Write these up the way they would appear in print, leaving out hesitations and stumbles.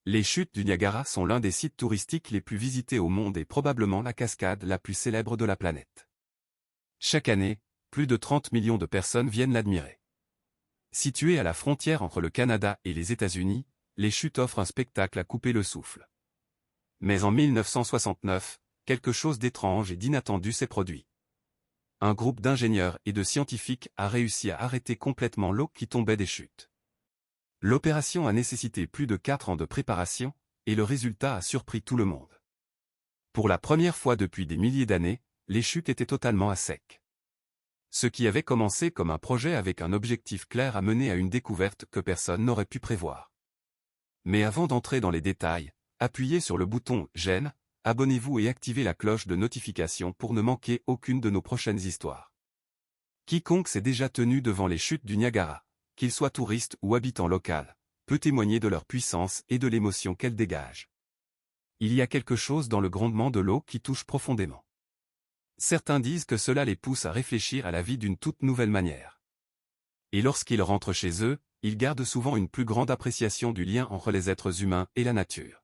Les chutes du Niagara sont l'un des sites touristiques les plus visités au monde et probablement la cascade la plus célèbre de la planète. Chaque année, plus de 30 millions de personnes viennent l'admirer. Située à la frontière entre le Canada et les États-Unis, les chutes offrent un spectacle à couper le souffle. Mais en 1969, quelque chose d'étrange et d'inattendu s'est produit. Un groupe d'ingénieurs et de scientifiques a réussi à arrêter complètement l'eau qui tombait des chutes. L'opération a nécessité plus de 4 ans de préparation, et le résultat a surpris tout le monde. Pour la première fois depuis des milliers d'années, les chutes étaient totalement à sec. Ce qui avait commencé comme un projet avec un objectif clair a mené à une découverte que personne n'aurait pu prévoir. Mais avant d'entrer dans les détails, appuyez sur le bouton « J'aime », abonnez-vous et activez la cloche de notification pour ne manquer aucune de nos prochaines histoires. Quiconque s'est déjà tenu devant les chutes du Niagara, qu'il soit touriste ou habitant local, peut témoigner de leur puissance et de l'émotion qu'elles dégagent. Il y a quelque chose dans le grondement de l'eau qui touche profondément. Certains disent que cela les pousse à réfléchir à la vie d'une toute nouvelle manière. Et lorsqu'ils rentrent chez eux, ils gardent souvent une plus grande appréciation du lien entre les êtres humains et la nature.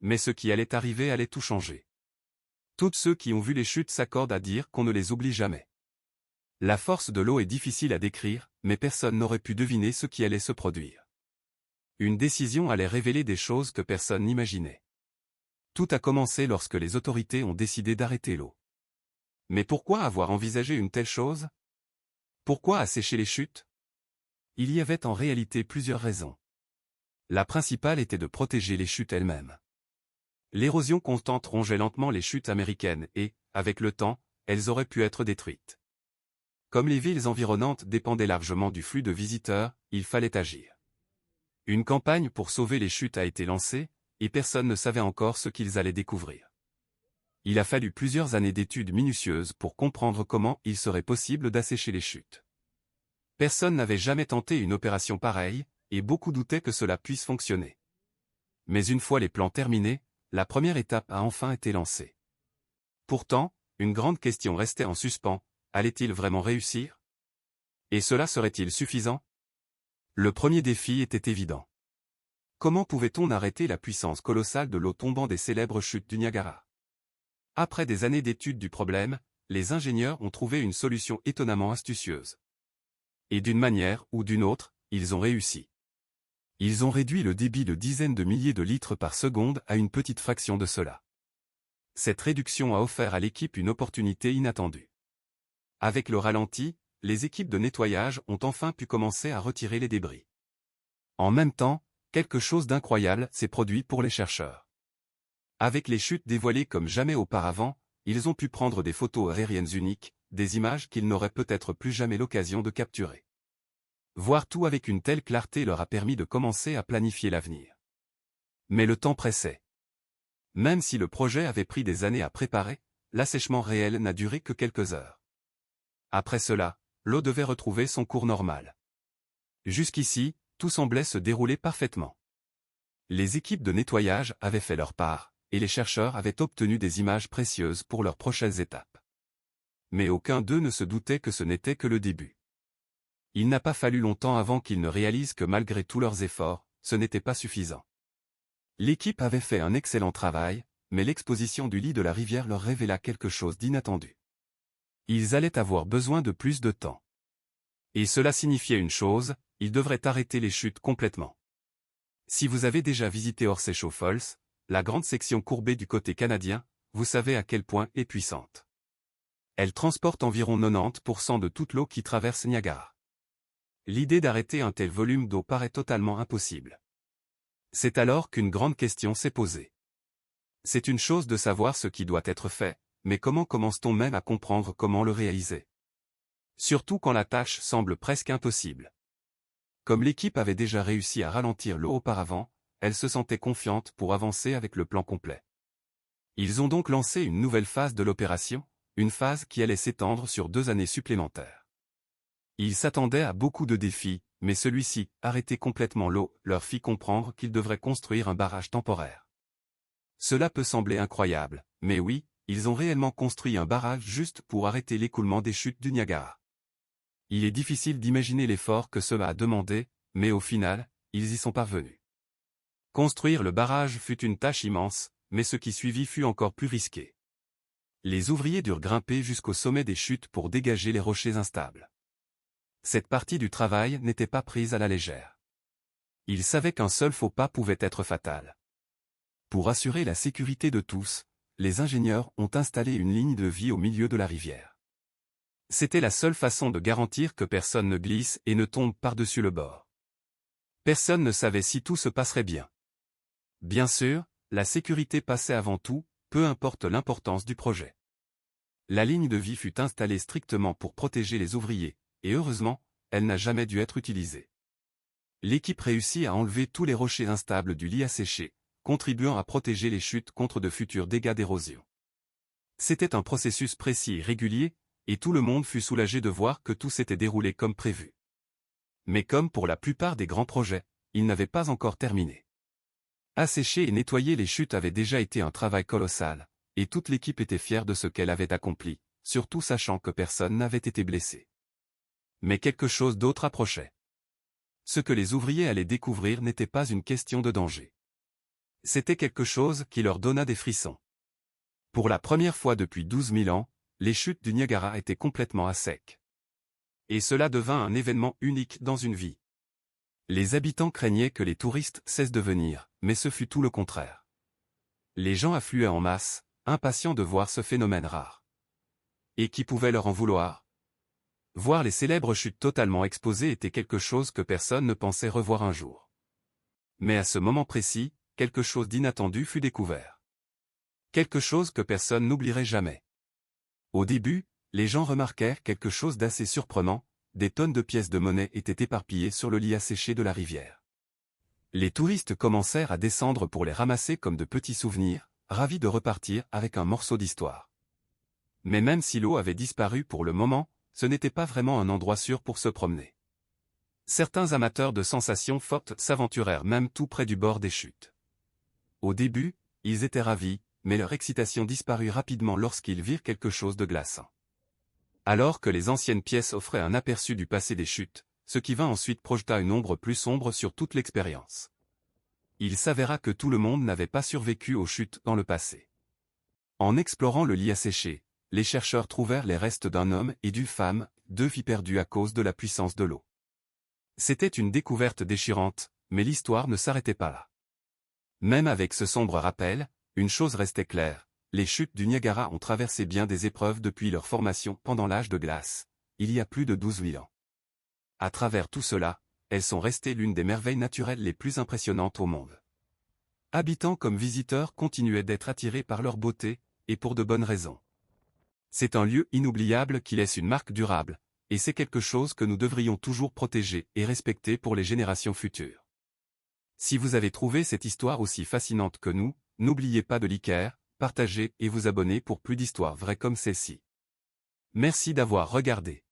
Mais ce qui allait arriver allait tout changer. Tous ceux qui ont vu les chutes s'accordent à dire qu'on ne les oublie jamais. La force de l'eau est difficile à décrire, mais personne n'aurait pu deviner ce qui allait se produire. Une décision allait révéler des choses que personne n'imaginait. Tout a commencé lorsque les autorités ont décidé d'arrêter l'eau. Mais pourquoi avoir envisagé une telle chose? Pourquoi assécher les chutes? Il y avait en réalité plusieurs raisons. La principale était de protéger les chutes elles-mêmes. L'érosion constante rongeait lentement les chutes américaines et, avec le temps, elles auraient pu être détruites. Comme les villes environnantes dépendaient largement du flux de visiteurs, il fallait agir. Une campagne pour sauver les chutes a été lancée, et personne ne savait encore ce qu'ils allaient découvrir. Il a fallu plusieurs années d'études minutieuses pour comprendre comment il serait possible d'assécher les chutes. Personne n'avait jamais tenté une opération pareille, et beaucoup doutaient que cela puisse fonctionner. Mais une fois les plans terminés, la première étape a enfin été lancée. Pourtant, une grande question restait en suspens. Allait-il vraiment réussir? Et cela serait-il suffisant? Le premier défi était évident. Comment pouvait-on arrêter la puissance colossale de l'eau tombant des célèbres chutes du Niagara? Après des années d'études du problème, les ingénieurs ont trouvé une solution étonnamment astucieuse. Et d'une manière ou d'une autre, ils ont réussi. Ils ont réduit le débit de dizaines de milliers de litres par seconde à une petite fraction de cela. Cette réduction a offert à l'équipe une opportunité inattendue. Avec le ralenti, les équipes de nettoyage ont enfin pu commencer à retirer les débris. En même temps, quelque chose d'incroyable s'est produit pour les chercheurs. Avec les chutes dévoilées comme jamais auparavant, ils ont pu prendre des photos aériennes uniques, des images qu'ils n'auraient peut-être plus jamais l'occasion de capturer. Voir tout avec une telle clarté leur a permis de commencer à planifier l'avenir. Mais le temps pressait. Même si le projet avait pris des années à préparer, l'assèchement réel n'a duré que quelques heures. Après cela, l'eau devait retrouver son cours normal. Jusqu'ici, tout semblait se dérouler parfaitement. Les équipes de nettoyage avaient fait leur part, et les chercheurs avaient obtenu des images précieuses pour leurs prochaines étapes. Mais aucun d'eux ne se doutait que ce n'était que le début. Il n'a pas fallu longtemps avant qu'ils ne réalisent que malgré tous leurs efforts, ce n'était pas suffisant. L'équipe avait fait un excellent travail, mais l'exposition du lit de la rivière leur révéla quelque chose d'inattendu. Ils allaient avoir besoin de plus de temps. Et cela signifiait une chose, ils devraient arrêter les chutes complètement. Si vous avez déjà visité Horseshoe Falls, la grande section courbée du côté canadien, vous savez à quel point est puissante. Elle transporte environ 90% de toute l'eau qui traverse Niagara. L'idée d'arrêter un tel volume d'eau paraît totalement impossible. C'est alors qu'une grande question s'est posée. C'est une chose de savoir ce qui doit être fait, mais comment commence-t-on même à comprendre comment le réaliser? Surtout quand la tâche semble presque impossible. Comme l'équipe avait déjà réussi à ralentir l'eau auparavant, elle se sentait confiante pour avancer avec le plan complet. Ils ont donc lancé une nouvelle phase de l'opération, une phase qui allait s'étendre sur 2 années supplémentaires. Ils s'attendaient à beaucoup de défis, mais celui-ci, arrêter complètement l'eau, leur fit comprendre qu'ils devraient construire un barrage temporaire. Cela peut sembler incroyable, mais oui, ils ont réellement construit un barrage juste pour arrêter l'écoulement des chutes du Niagara. Il est difficile d'imaginer l'effort que cela a demandé, mais au final, ils y sont parvenus. Construire le barrage fut une tâche immense, mais ce qui suivit fut encore plus risqué. Les ouvriers durent grimper jusqu'au sommet des chutes pour dégager les rochers instables. Cette partie du travail n'était pas prise à la légère. Ils savaient qu'un seul faux pas pouvait être fatal. Pour assurer la sécurité de tous, les ingénieurs ont installé une ligne de vie au milieu de la rivière. C'était la seule façon de garantir que personne ne glisse et ne tombe par-dessus le bord. Personne ne savait si tout se passerait bien. Bien sûr, la sécurité passait avant tout, peu importe l'importance du projet. La ligne de vie fut installée strictement pour protéger les ouvriers, et heureusement, elle n'a jamais dû être utilisée. L'équipe réussit à enlever tous les rochers instables du lit asséché, contribuant à protéger les chutes contre de futurs dégâts d'érosion. C'était un processus précis et régulier, et tout le monde fut soulagé de voir que tout s'était déroulé comme prévu. Mais comme pour la plupart des grands projets, il n'avait pas encore terminé. Assécher et nettoyer les chutes avait déjà été un travail colossal, et toute l'équipe était fière de ce qu'elle avait accompli, surtout sachant que personne n'avait été blessé. Mais quelque chose d'autre approchait. Ce que les ouvriers allaient découvrir n'était pas une question de danger. C'était quelque chose qui leur donna des frissons. Pour la première fois depuis 12 000 ans, les chutes du Niagara étaient complètement à sec. Et cela devint un événement unique dans une vie. Les habitants craignaient que les touristes cessent de venir, mais ce fut tout le contraire. Les gens affluaient en masse, impatients de voir ce phénomène rare. Et qui pouvait leur en vouloir? Voir les célèbres chutes totalement exposées était quelque chose que personne ne pensait revoir un jour. Mais à ce moment précis, quelque chose d'inattendu fut découvert. Quelque chose que personne n'oublierait jamais. Au début, les gens remarquèrent quelque chose d'assez surprenant, des tonnes de pièces de monnaie étaient éparpillées sur le lit asséché de la rivière. Les touristes commencèrent à descendre pour les ramasser comme de petits souvenirs, ravis de repartir avec un morceau d'histoire. Mais même si l'eau avait disparu pour le moment, ce n'était pas vraiment un endroit sûr pour se promener. Certains amateurs de sensations fortes s'aventurèrent même tout près du bord des chutes. Au début, ils étaient ravis, mais leur excitation disparut rapidement lorsqu'ils virent quelque chose de glaçant. Alors que les anciennes pièces offraient un aperçu du passé des chutes, ce qui vint ensuite projeta une ombre plus sombre sur toute l'expérience. Il s'avéra que tout le monde n'avait pas survécu aux chutes dans le passé. En explorant le lit asséché, les chercheurs trouvèrent les restes d'un homme et d'une femme, 2 vies perdues à cause de la puissance de l'eau. C'était une découverte déchirante, mais l'histoire ne s'arrêtait pas là. Même avec ce sombre rappel, une chose restait claire, les chutes du Niagara ont traversé bien des épreuves depuis leur formation pendant l'âge de glace, il y a plus de 12 000 ans. À travers tout cela, elles sont restées l'une des merveilles naturelles les plus impressionnantes au monde. Habitants comme visiteurs continuaient d'être attirés par leur beauté, et pour de bonnes raisons. C'est un lieu inoubliable qui laisse une marque durable, et c'est quelque chose que nous devrions toujours protéger et respecter pour les générations futures. Si vous avez trouvé cette histoire aussi fascinante que nous, n'oubliez pas de liker, partager et vous abonner pour plus d'histoires vraies comme celle-ci. Merci d'avoir regardé.